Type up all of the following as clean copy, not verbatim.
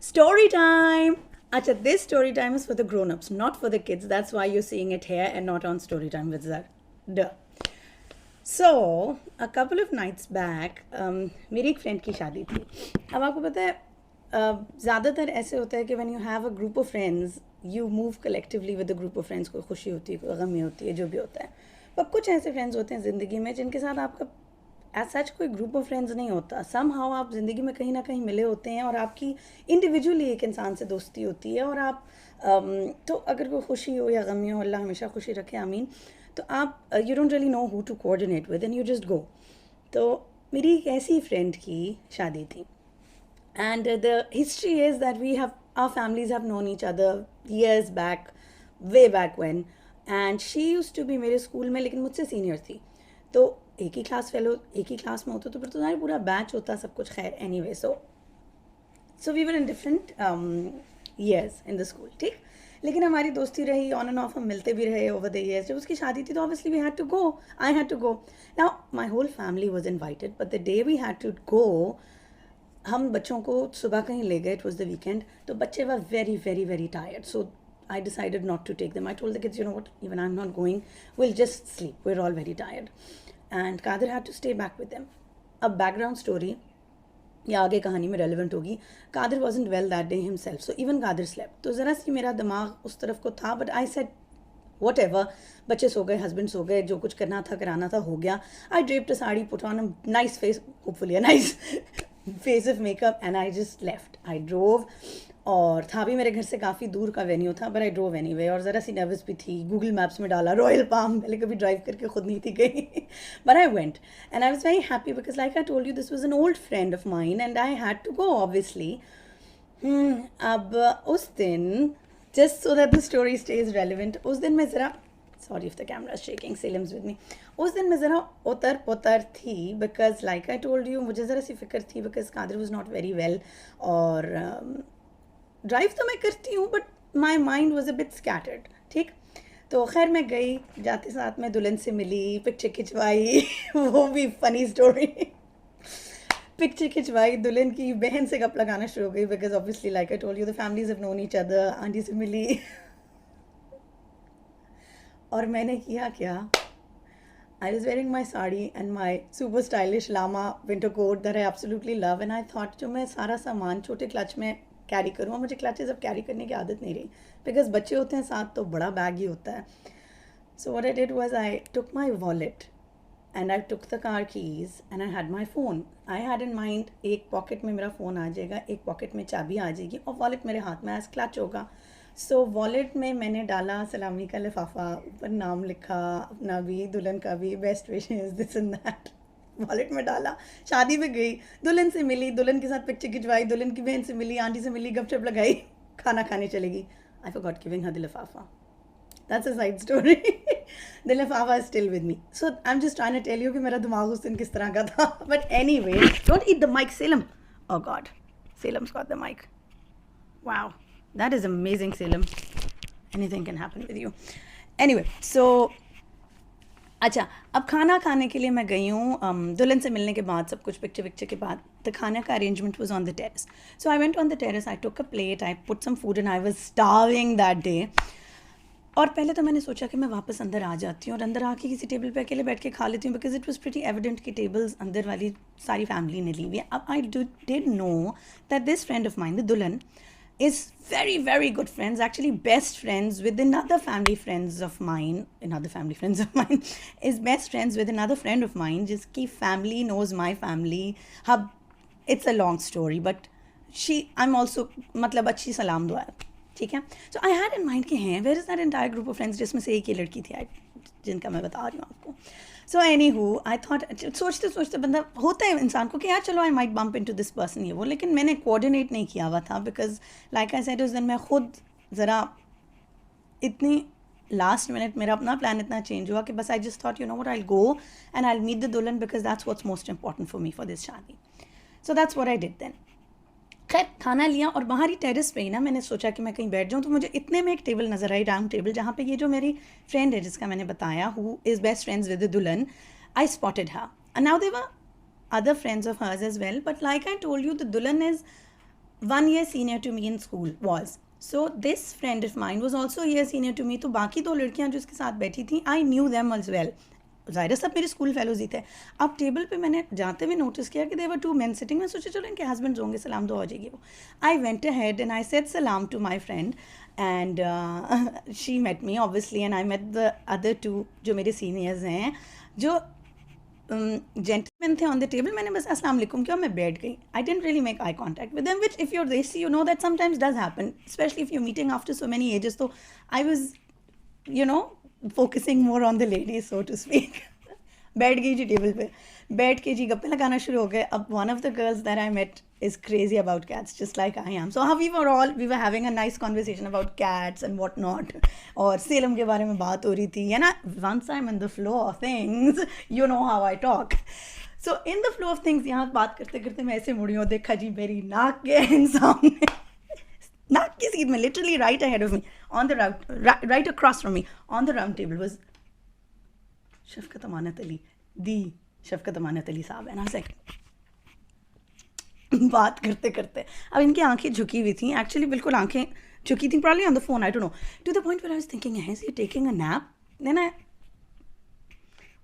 Story time! Acha, this story time is for the grown ups, not for the kids. That's why you're seeing it here and not on Story Time with Zar. Duh. So, a couple of nights back, मेरी एक friend की शादी थी. अब आपको पता है ज़्यादातर ऐसे होता है कि when you have a group of friends you move collectively with the group of friends. कोई खुशी होती है, कोई गमी होती है, जो भी होता है. पर कुछ ऐसे फ्रेंड्स होते हैं ज़िंदगी में जिनके साथ आपका एज सच कोई ग्रुप ऑफ फ्रेंड्स नहीं होता. सम हाउ आप ज़िंदगी में कहीं ना कहीं मिले होते हैं और आपकी इंडिविजुअली एक इंसान से दोस्ती होती है. और आप तो अगर कोई खुशी हो या गमी हो, अल्लाह हमेशा खुशी रखे, आमीन. तो आप you don't really know who to coordinate with and you just go. तो मेरी एक ऐसी फ्रेंड की शादी थी and the history is that our families have known each other years back, way back when. And she used to be मेरे school में, लेकिन मुझसे सीनियर थी. तो एक ही क्लास फेलो, एक ही क्लास में होता तो फिर तो तुम्हारा पूरा बैच होता, सब कुछ. खैर anyway, so we were in different years in the school. ठीक, लेकिन हमारी दोस्ती रही ऑन एंड ऑफ, हम मिलते भी रहे ओवर द ईयर्स. जब उसकी शादी थी तो obviously we had to go, I had to go. Now my whole family was invited, but the day we had to go, हम बच्चों को सुबह कहीं ले गए. It was the weekend. तो बच्चे were very very very tired. So I decided not to take them. I told the kids, you know what, even I'm not going. We'll just sleep. We're all very tired. And Kadir had to stay back with them. A background story, या आगे कहानी में relevant होगी. Kadir wasn't well that day himself. So even Kadir slept. तो ज़रा सी मेरा दिमाग उस तरफ को था. But I said, whatever. बच्चे सो गए, हस्बैंड सो गए, जो कुछ करना था कराना था हो गया. I draped a sari, put on a nice face, hopefully a nice face of makeup, and I just left. I drove. और था भी मेरे घर से काफ़ी दूर का वेन्यू था, बट आई ड्रोव एनीवे. और ज़रा सी नर्वस भी थी. गूगल मैप्स में डाला रॉयल पाम, पहले कभी ड्राइव करके खुद नहीं थी गई. But I went and I was very happy because like I told you this was an old friend of mine and I had to go obviously. अब उस दिन, just so that the story stays relevant, उस दिन मैं ज़रा, sorry if the camera is shaking, Salem's with me. उस दिन मैं ज़रा उतर पुतर थी because like I told you, मुझे ज़रा सी फिक्र थी because Qadir was not very well. और ड्राइव तो मैं करती हूँ but my mind was a bit scattered. ठीक, तो खैर मैं गई, जाते साथ में दुल्हन से मिली, पिक्चर खिंचवाई. वो भी फनी स्टोरी. पिक्चर खिंचवाई, दुल्हन की बहन से गप लगाना शुरू हो गई because obviously like I told you the families have known each other. Aunty से मिली. और मैंने किया क्या, I was wearing my sari and my super stylish llama winter coat that I absolutely love, and I thought जो मैं सारा सामान छोटे क्लच में कैरी करूँ. और मुझे क्लचेज अब कैरी करने की आदत नहीं रही बिकॉज बच्चे होते हैं साथ तो बड़ा बैग ही होता है. So what I did was I took my wallet and I took the car keys and I had my phone. I had in mind एक पॉकेट में मेरा फ़ोन आ जाएगा, एक पॉकेट में चाबी आ जाएगी और वॉलेट मेरे हाथ में एज क्लच होगा. सो वॉलेट में मैंने डाला सलामी का लिफाफा, ऊपर नाम लिखा अपना भी, दुल्हन का भी, best wishes, this and that. Wallet में डाला, शादी में गई, दुल्हन से मिली, दुल्हन के साथ पिक्चर खिंचवाई, दुल्हन की बहन से मिली, आंटी से मिली, गपशप लगाई, खाना खाने चलेगी. I forgot giving her the लिफाफा. That's a side story. The लिफाफा is still with me. So I am just trying to tell you कि मेरा दिमाग उस दिन किस तरह का था. But anyway, don't eat the mic Salem. Oh God, Salem's got the mic. Wow, that is amazing, Salem. Anything can happen with you. Anyway, so अच्छा, अब खाना खाने के लिए मैं गई हूँ. दुल्हन से मिलने के बाद, सब कुछ पिक्चर विक्चर के बाद, द खाने का arrangement was on the terrace. So I went on the terrace, I took a plate, I put some food and I was starving that day. और पहले तो मैंने सोचा कि मैं वापस अंदर आ जाती हूँ और अंदर आके किसी टेबल पे अकेले बैठ के खा लेती हूँ because it was pretty evident कि टेबल्स अंदर वाली सारी फैमिली ने ली हुई है. अब I did know that this friend of mine, the दुल्हन, is very very good friends, actually best friends with another family friends of mine, is best friends with another friend of mine jiski family knows my family. Hub, it's a long story but I'm also मतलब अच्छी सलाम दुआ है. ठीक है. So I had in mind कि हैं, where is that entire group of friends जिसमें से एक ही लड़की थी जिनका मैं बता रही हूँ आपको. So any who, I thought, सोचते सोचते बंदा होता है इंसान को कि यार चलो I might bump into this person, ये वो. लेकिन मैंने कोऑर्डिनेट नहीं किया हुआ था बिकॉज लाइक आई सेड उस दिन मैं खुद ज़रा इतनी लास्ट मिनट, मेरा अपना प्लान इतना चेंज हुआ कि बस I just thought you know what, I go and I meet the दुल्हन because that's what's most important for me for this शादी. So that's what I did then. खैर खाना लिया और बाहर ही टेरेस पे ही ना मैंने सोचा कि मैं कहीं बैठ जाऊँ. तो मुझे इतने में एक टेबल नज़र आई, राउंड टेबल, जहाँ पे ये जो मेरी फ्रेंड है जिसका मैंने बताया, who is best friends with the दुल्हन, I spotted her. And now there were other friends of hers as well, but like I told you, the dulhan is 1 year senior to me in school was. So this friend of mine was also a year senior to me. तो बाकी 2 लड़कियां जो उसके साथ बैठी थी, I knew them as well. ज़ाहिर सब मेरे स्कूल फेलोज ही थे. अब टेबल पे मैंने जाते हुए नोटिस किया कि देवर 2 men सिटिंग. मैं सोचा चलो इनके हस्बैंड्स होंगे, सलाम दो हो जाएगी वो. I went ahead and I said सलाम to my friend and she met me obviously and I met the other 2 जो मेरे सीनियर्स हैं जो जेंटलमैन थे ऑन द टेबल. मैंने बस अस्सलाम वालेकुम किया, मैं बैठ गई. I didn't really make eye contact with them, which if you're desi you know that sometimes does happen, especially if you meeting after so many ages. तो I was you know focusing more on the ladies so to speak. बैठ गई जी table पे, बैठ के जी गप्पे लगाना शुरू हो गए. अब one of the girls that I met is crazy about cats just like I am. So how we were having a nice conversation about cats and what not. और सेलम के बारे में बात हो रही थी, है ना. Once I'm in the flow of things, you know how I talk. So in the flow of things यहाँ बात करते करते मैं ऐसे मुड़ी हूँ, देखा जी मेरी नाक के सामने नाक की सीट में literally right ahead of me on the right across from me on the round table was शफकत अमानत अली, दी शफकत अमानत अली साहब. And I was like बात करते करते अब इनकी आंखें झुकी हुई थी, एक्चुअली बिल्कुल आंखें झुकी थी, probably on the phone, I don't know, to the point where I was thinking is he taking a nap. Then I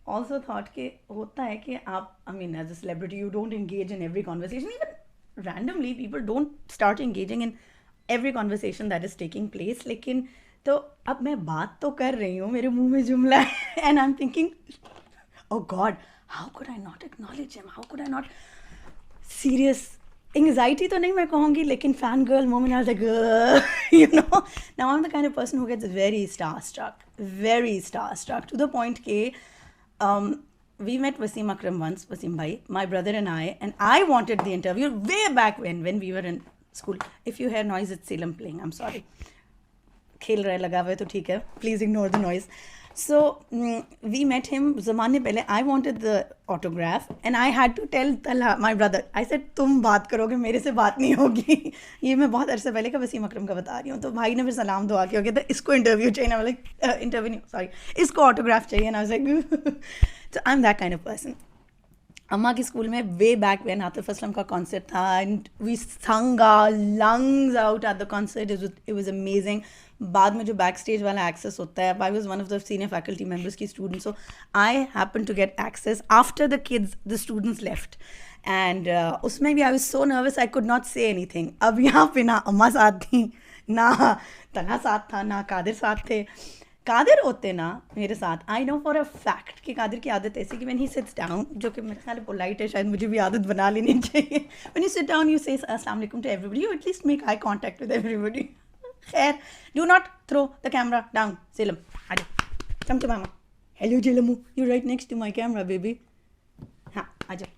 also thought कि होता है कि आप, I mean as a celebrity you don't engage in every conversation. Even randomly people don't start engaging in every conversation that is taking place. लेकिन तो अब मैं बात तो कर रही हूँ, मेरे मुंह में जुमला है and I am thinking oh God how could I not acknowledge him, how could I not. Serious anxiety तो नहीं मैं कहूँगी, लेकिन fan girl moment I was like you know. Now I am the kind of person who gets very starstruck to the point के we met Wasim Akram once, Wasim bhai, my brother and I wanted the interview way back when we were in school. If you hear noise, it's Salem playing, I'm sorry. खेल रहा है, लगा हुआ है तो ठीक है, please ignore the noise. So we met him ज़माने पहले. I wanted the autograph and I had to tell Talha, my brother, I said तुम बात करोगे, मेरे से बात नहीं होगी. ये मैं बहुत अरसे पहले का वसीम अकरम का बता रही हूँ. तो भाई ने फिर सलाम दुआ किया, कहता इसको इंटरव्यू चाहिए ना, लाइक इंटरव्यू नहीं, सॉरी, इसको ऑटोग्राफ चाहिए ना. So I'm that kind of person. अम्मा के स्कूल में way back when Atif Aslam का कॉन्सर्ट था and we sang our lungs out at the concert. It was amazing. बाद में जो बैक स्टेज वाला एक्सेस होता है, I was one of the senior faculty members की student, so I happen to get access after the students left. And उसमें भी I was so nervous, I could not say anything. अब यहाँ पे ना अम्मा साथ थी, ना तन्हा साथ था, ना कादिर साथ थे. कादिर होते ना मेरे साथ, I know for a fact कि कादिर की आदत ऐसी कि व्हेन ही सिट्स डाउन, जो कि मेरे ख्याल पोलाइट है, शायद मुझे भी आदत बना लेनी चाहिए. When you sit down you say अस्सलाम वालेकुम to everybody, you at least make eye contact with everybody. खैर, do not throw the camera down. Salem आ जाओ, कम टू मामा. हेलो जेलमू, you right next to my camera baby. हाँ आ जाओ.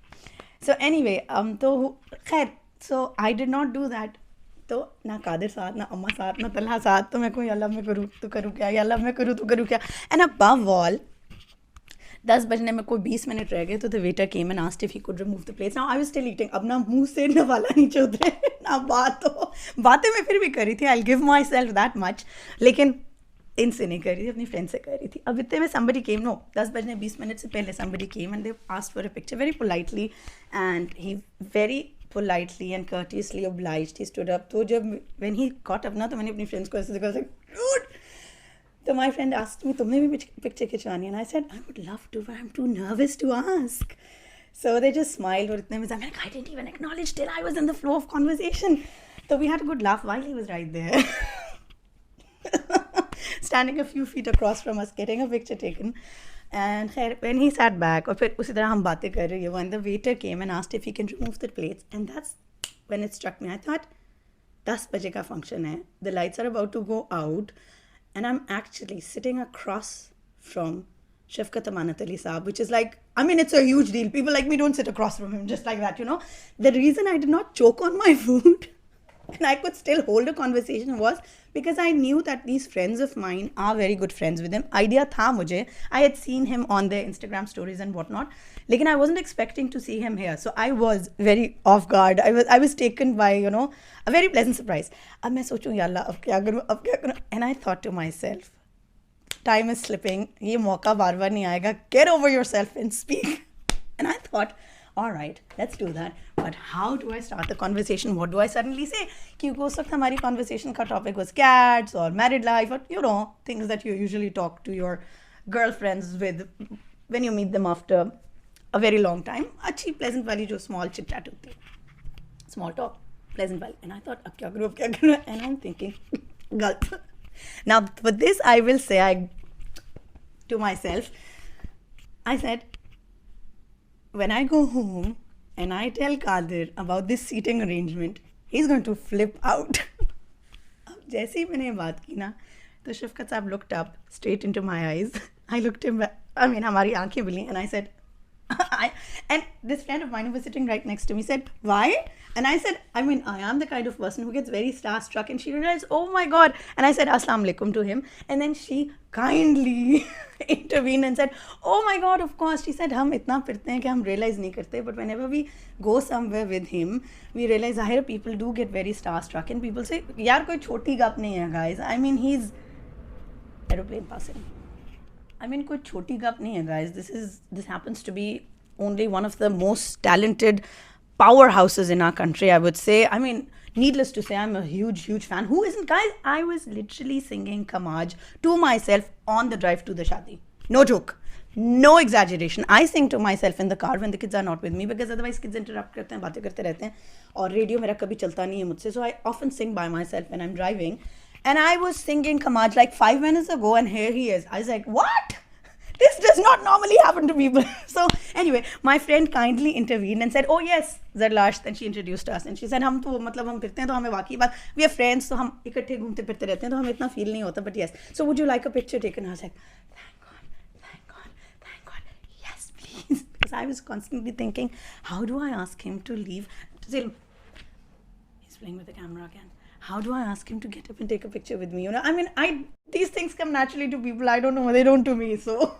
So anyway तो खैर, so I did not do that. तो ना कादिर साथ, ना अम्मा साथ, ना तलहा साथ. तो मैं कोई अल्लाह मैं करूँ तो करूँ क्या, या अल्लाह मैं करूँ तो करूँ क्या. एंड अबव ऑल 10 बजने में कोई 20 मिनट रह गए तो the waiter came and asked if he could remove the plates. Now I was still eating. अब ना मुंह से ना वाला नीचे उतरे ना बातें मैं फिर भी कर रही थी, I give my self that much, लेकिन इनसे नहीं कर रही थी, अपनी फ्रेंड से कर रही थी. अब इतने में somebody came, no, 10 बजने 20 मिनट से पहले somebody came and they asked for a picture very politely and he very politely and courteously obliged. He stood up. तो जब when he got up ना, तो मैंने अपनी फ्रेंड्स को ऐसे देखा, dude. तो my friend asked me, तुमने भी पिक्चर खिंचवानी है? And I said, I would love to, but I'm too nervous to ask. So they just smiled और इतने में I didn't even acknowledge till I was in the flow of conversation. So we had a good laugh while he was right there. Standing a few feet across from us, getting a picture taken. And when he sat back, और फिर उसी तरह हम बातें कर रहे हैं, when the waiter came and asked if he can remove the plates, and that's when it struck me. I thought 10 बजे का function है, the lights are about to go out, and I'm actually sitting across from Shafkat Amanat Ali Saab, which is like, I mean, it's a huge deal. People like me don't sit across from him just like that, you know. The reason I did not choke on my food and I could still hold a conversation was because I knew that these friends of mine are very good friends with him. Idea tha mujhe. I had seen him on their Instagram stories and whatnot. Lekin I wasn't expecting to see him here. So I was very off guard. I was taken by, you know, a very pleasant surprise. Ab main sochun, ya Allah, ab kya karu? And I thought to myself, time is slipping. Ye mauka baar baar nahi aayega. Get over yourself and speak. And I thought, all right, let's do that. But how do I start the conversation? What do I suddenly say? क्योंकि उस वक्त हमारी conversation का topic was cats or married life or, you know, things that you usually talk to your girlfriends with when you meet them after a very long time. अच्छी pleasant वाली जो small chit chat होती है. Small talk, pleasant वाली. And I thought, अब क्या करूँ? And I'm thinking, gulp. Now, for this, I will say to myself, I said, when I go home and I tell Qadir about this seating arrangement, he's going to flip out. अब जैसे ही मैंने ये बात की ना, तो शफकत साहब looked up straight into my eyes. I looked him back. I mean, हमारी आंखें मिली, and I said, and this friend of mine who was sitting right next to me said, why? And I said, I mean, I am the kind of person who gets very starstruck. And she realized, oh my God. And I said, Assalamu alaikum to him. And then she kindly intervened and said, oh my God, of course. She said, हम इतना फिरते हैं कि हम realize नहीं करते. But whenever we go somewhere with him, we realize, I hear people do get very starstruck. And people say, यार कोई छोटी गप नहीं है, guys. I mean, he's aeroplane passing. I mean, कोई छोटी गप नहीं है, guys. This happens to be only one of the most talented powerhouses in our country, I would say. I mean, needless to say, I'm a huge fan. Who isn't? Guys, I was literally singing Kamaj to myself on the drive to the shadi. No joke. No exaggeration. I sing to myself in the car when the kids are not with me, because otherwise kids interrupt करते हैं, बातें करते रहते हैं, और radio मेरा कभी चलता नहीं है मुझसे. So I often sing by myself when I'm driving. And I was singing Kamaj like 5 minutes ago, and here he is. I was like, what? This does not normally happen to people. So anyway, my friend kindly intervened and said, oh yes, Zarlash. Then she introduced us and she said, हम तो मतलब हम फिरते हैं तो हमें वाकई बात, we are friends, तो हम इकट्ठे घूमते फिरते रहते हैं तो हमें इतना feel नहीं होता. But yes, so would you like a picture taken? I was like, thank God, yes please. Because I was constantly thinking, how do I ask him to leave? Still, he's playing with the camera again. How do I ask him to get up and take a picture with me? You know, I mean, these things come naturally to people. I don't know, they don't to me. So,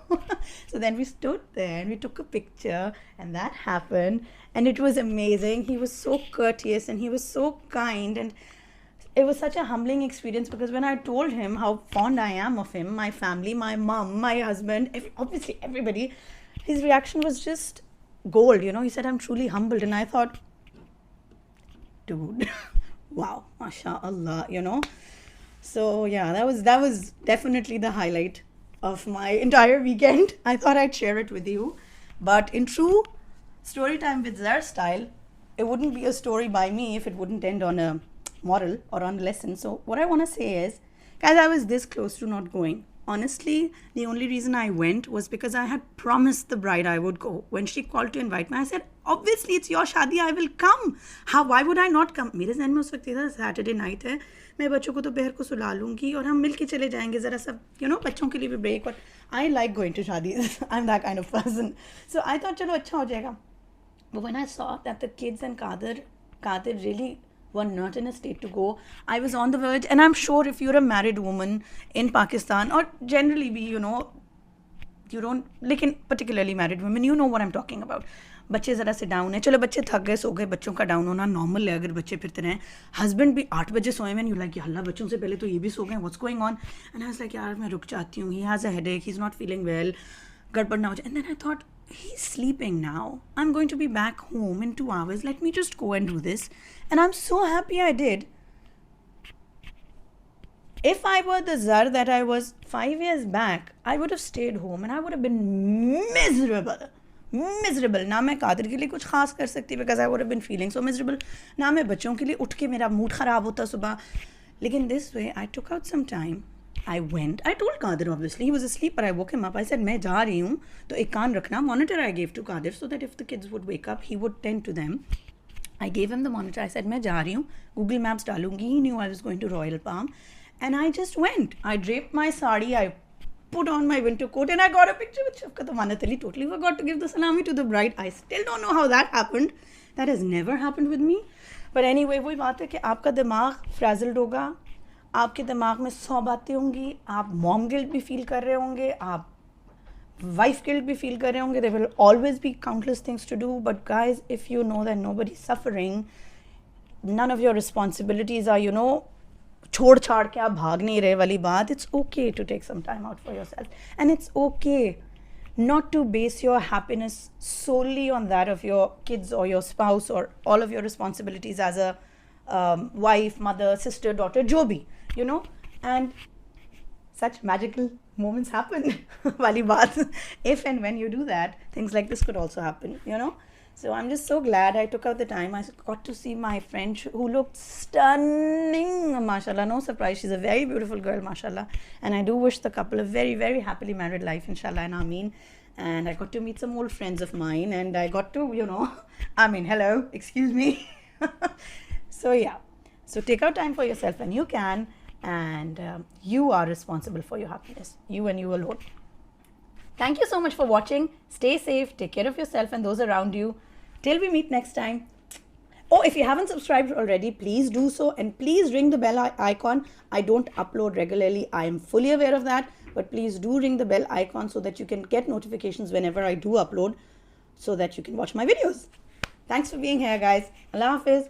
so then we stood there and we took a picture, and that happened, and it was amazing. He was so courteous and he was so kind, and it was such a humbling experience, because when I told him how fond I am of him, my family, my mom, my husband, obviously everybody, his reaction was just gold. You know, he said, I'm truly humbled, and I thought, dude. Wow, mashallah, you know. So yeah, that was definitely the highlight of my entire weekend. I thought I'd share it with you. But in true story time with Zar style, it wouldn't be a story by me if it wouldn't end on a moral or on a lesson. So what I want to say is, guys, I was this close to not going. Honestly, the only reason I went was because I had promised the bride I would go. When she called to invite me, I said, obviously it's your शादी, I will come. Why would I not come? मेरे ज़हन में उस वक्त था Saturday night है, मैं बच्चों को दोपहर को सुला लूँगी और हम मिल के चले जाएंगे ज़रा सब, you know, बच्चों के लिए भी break. और I like going to शादी. I'm that kind of person. So I thought चलो अच्छा हो जाएगा. But when I saw that the kids and Qadir really were not in a state to go, I was on the verge. And I'm sure if you're a married woman in Pakistan, or generally be, you know, you don't, लेकिन particularly married women, you know what I'm talking about. बच्चे ज़रा से down है, चलो बच्चे थक गए सो गए, बच्चों का डाउन होना नॉर्मल है अगर बच्चे फिरते रहें. हस्बैंड भी 8 बजे सोए हैं, यू लाइक अल्लाह बच्चों से पहले तो ये भी सो गए, what's going on. And I was like यार मैं रुक जाती हूँ, he has a headache, he is not feeling well, गड़बड़ ना हो जाए. And then I thought, he's sleeping now, I'm going to be back home in 2 hours, let me just go and do this. And I'm so happy I did. If I were the Zar that I was 5 years back, I would have stayed home and I would have been miserable. ना मैं कादिर के लिए कुछ खास कर सकती, because I would have been feeling so miserable. ना मैं बच्चों के लिए उठ के मेरा मूड ख़राब होता सुबह. लेकिन this way I took out some time. I went. I told Qadir, obviously. He was asleep, but I woke him up. I said, मैं जा रही हूँ, तो एक कान रखना. Monitor I gave to Qadir so that if the kids would wake up, he would tend to them. I gave him the monitor. I said, मैं जा रही हूँ. Google Maps डालूंगी. He knew I was going to Royal Palm. And I just went. I draped my sari. I put on my winter coat and I got a picture with Shafkat Amanat Ali. Totally forgot to give the salami to the bride. I still don't know how that happened. That has never happened with me. But anyway, वही बात है कि आपका दिमाग frazzled होगा. आपके दिमाग में 100 बातें होंगी, आप मॉम गिल्ट भी फील कर रहे होंगे, आप वाइफ गिल्ट भी फील कर रहे होंगे. There will always be countless things to do. But guys, if you know that nobody suffering, none of your responsibilities are, you know, छोड़ छाड़ के आप भाग नहीं रहे वाली बात. It's okay to take some time out for yourself, and it's okay not to base your happiness solely on that of your kids or your spouse or all of your responsibilities as a wife, mother, sister, daughter, Joby, and such magical moments happen. Wali baat. If and when you do that, things like this could also happen, So I'm just so glad I took out the time. I got to see my friend who looked stunning, mashallah. No surprise, she's a very beautiful girl, mashallah. And I do wish the couple a very, very happily married life, inshallah and ameen. And I got to meet some old friends of mine, and I got to, hello, excuse me. So yeah, so take out time for yourself when you can, and you are responsible for your happiness, you and you alone. Thank you so much for watching. Stay safe, take care of yourself and those around you. Till we meet next time. Oh, if you haven't subscribed already, please do so, and please ring the bell icon. I don't upload regularly, I am fully aware of that, but please do ring the bell icon so that you can get notifications whenever I do upload, so that you can watch my videos. Thanks for being here, guys. Allah Hafiz.